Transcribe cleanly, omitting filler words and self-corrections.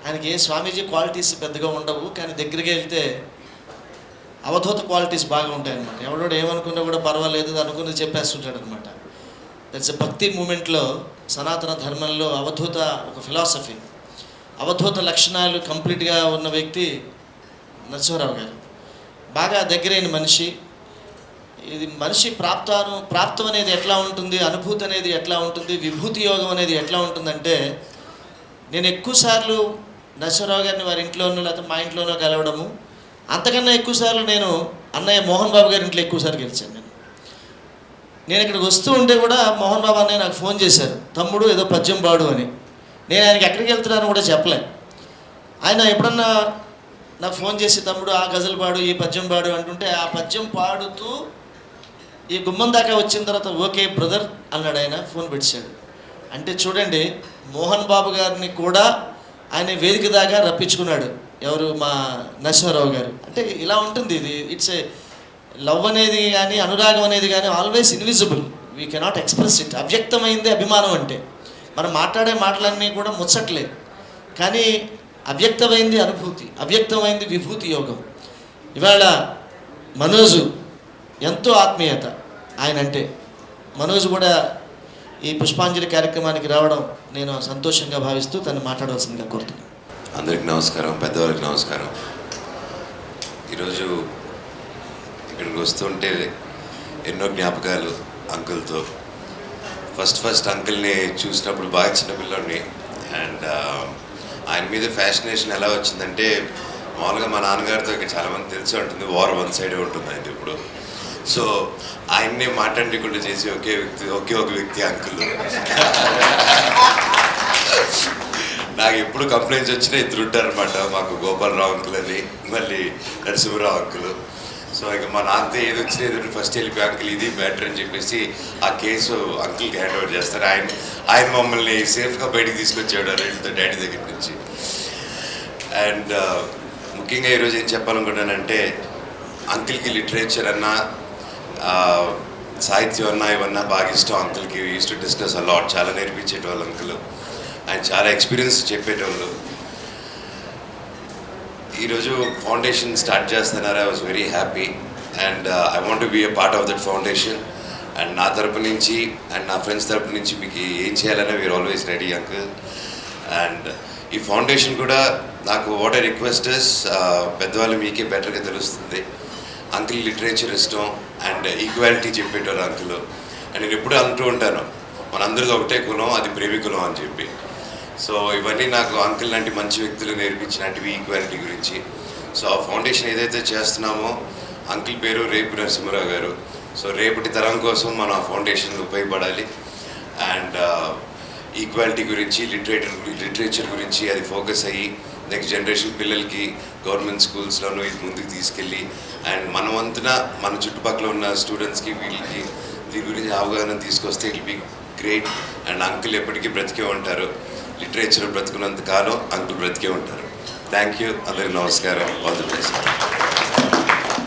ఆయనకి ఏ స్వామీజీ క్వాలిటీస్ పెద్దగా ఉండవు, కానీ దగ్గరికి వెళ్తే అవధూత క్వాలిటీస్ బాగా ఉంటాయి అనమాట. ఎవడోడు ఏమనుకున్నా కూడా పర్వాలేదు, అనుకున్నది చెప్పేస్తుంటాడు అనమాట. దట్స్ ఎ భక్తి మూమెంట్లో, సనాతన ధర్మంలో అవధూత ఒక ఫిలాసఫీ, అవధూత లక్షణాలు కంప్లీట్గా ఉన్న వ్యక్తి నరసింహారావు గారు. బాగా దగ్గరైన మనిషి. ఇది మనిషి ప్రాప్తం అనేది ఎట్లా ఉంటుంది, అనుభూతి అనేది ఎట్లా ఉంటుంది, విభూతి యోగం అనేది ఎట్లా ఉంటుందంటే, నేను ఎక్కువసార్లు నరసింహారావు గారిని వారి ఇంట్లోనో లేకపోతే మా ఇంట్లోనో కలవడము, అంతకన్నా ఎక్కువసార్లు నేను అన్నయ్య మోహన్ బాబు గారి ఇంట్లో ఎక్కువసార్లు గెలిచాను. నేను ఇక్కడికి వస్తూ ఉంటే కూడా మోహన్ బాబు అన్నయ్య నాకు ఫోన్ చేశారు, తమ్ముడు ఏదో పద్యం పాడు అని. నేను ఆయనకి ఎక్కడికి వెళ్తున్నాను కూడా చెప్పలే. ఆయన ఎప్పుడన్నా నాకు ఫోన్ చేసి తమ్ముడు ఆ గజల్ పాడు, ఈ పద్యం పాడు అంటుంటే ఆ పద్యం పాడుతూ ఈ గుమ్మం దాకా వచ్చిన తర్వాత ఓకే బ్రదర్ అన్నాడు. ఆయన ఫోన్ పెట్టాడు. అంటే చూడండి, మోహన్ బాబు గారిని కూడా ఆయన వేదిక దాకా రప్పించుకున్నాడు. ఎవరు? మా నరసింహారావు గారు. అంటే ఇలా ఉంటుంది ఇది. ఇట్స్ ఏ లవ్ అనేది కానీ అనురాగం అనేది కానీ always invisible, we cannot express it. అవ్యక్తమైంది అభిమానం అంటే. మనం మాట్లాడే మాటలన్నీ కూడా ముచ్చట్లే, కానీ అవ్యక్తమైంది అనుభూతి, అవ్యక్తమైంది విభూతి యోగం. ఇవాళ మనోజు ఎంతో ఆత్మీయత ఆయన అంటే. మనోజు కూడా ఈ పుష్పాంజలి కార్యక్రమానికి రావడం నేను సంతోషంగా భావిస్తూ తను మాట్లాడవలసిందిగా కోరుతున్నాను. అందరికీ నమస్కారం, పెద్దవాళ్ళకి నమస్కారం. ఈరోజు ఇక్కడికి వస్తుంటే ఎన్నో జ్ఞాపకాలు అంకుల్తో. ఫస్ట్ అంకుల్ని చూసినప్పుడు బాగా చిన్నపిల్లని, అండ్ ఆయన మీద ఫ్యాసినేషన్ ఎలా వచ్చిందంటే, మామూలుగా మా నాన్నగారితో ఇక్కడ చాలామంది తెలిసి ఉంటుంది, వార్ వన్ సైడే ఉంటుంది ఆయన ఇప్పుడు. సో ఆయన్నే మాట్లాడకుండా చేసి ఒకే ఒక వ్యక్తి అంకుల్. నాకు ఎప్పుడు కంప్లైంట్స్ వచ్చినా ఇద్దరు ఉంటారనమాట. మాకు గోపాలరావు అంకుల్ అని, మళ్ళీ నరసింహరావు అంకుల్. సో ఇక మా నాన్నతో ఏది వచ్చినా ఏదో ఫస్ట్ వెళ్ళిపోయి అంకుల్ ఇది మ్యాటర్ అని చెప్పేసి ఆ కేసు అంకుల్కి హ్యాండ్ ఓవర్ చేస్తారు. ఆయన మమ్మల్ని సేఫ్గా బయటికి తీసుకొచ్చేవాడు డాడీ దగ్గర నుంచి. అండ్ ముఖ్యంగా ఈరోజు ఏం చెప్పాలనుకుంటానంటే, అంకుల్కి లిటరేచర్ అన్నా సాహిత్యం అన్నా ఇవన్నా బాగా ఇష్టం అంకుల్కి. యూస్ టు డిస్కస్ అలాట్, చాలా నేర్పించేటవాళ్ళు అంకుల్. ఆయన చాలా ఎక్స్పీరియన్స్ చెప్పేటోళ్ళు. ఈరోజు ఫౌండేషన్ స్టార్ట్ చేస్తున్నారు. I was very happy and I want to be a part of that foundation. And నా తరపు నుంచి అండ్ నా ఫ్రెండ్స్ తరపు నుంచి మీకు ఏం చేయాలన్నా we're always ready uncle. And ఈ ఫౌండేషన్ కూడా నాకు వాట్ ఐ రిక్వెస్ట్ ఇస్, పెద్దవాళ్ళు మీకే బెటర్గా తెలుస్తుంది. అంకుల్ లిటరేచర్ ఇష్టం అండ్ ఈక్వాలిటీ చెప్పేటోరు అంకుల్. అండ్ నేను ఎప్పుడు అంటూ ఉంటాను, మనందరిది ఒకటే కులం, అది ప్రేమికులం అని చెప్పి. సో ఇవన్నీ నాకు అంకుల్ లాంటి మంచి వ్యక్తులు నేర్పించినవి, ఈక్వాలిటీ గురించి. సో ఆ ఫౌండేషన్ ఏదైతే చేస్తున్నామో, అంకుల్ పేరు రేపు నరసింహారావు గారు. సో రేపటి తరం కోసం మనం ఆ ఫౌండేషన్ ఉపయోగపడాలి. అండ్ ఈక్వాలిటీ గురించి, లిటరేచర్ గురించి అది ఫోకస్ అయ్యి నెక్స్ట్ జనరేషన్ పిల్లలకి గవర్నమెంట్ స్కూల్స్లోనూ ఇది ముందుకు తీసుకెళ్ళి, అండ్ మన వంతున మన చుట్టుపక్కల ఉన్న స్టూడెంట్స్కి వీళ్ళకి దీని గురించి అవగాహన తీసుకొస్తే it be great. And uncle ఎప్పటికీ బ్రతికే ఉంటారు. లిటరేచర్ బ్రతుకున్నంత కాలం అంకుల్ బ్రతికే ఉంటారు. Thank you. అందరికీ నమస్కారం. All the best.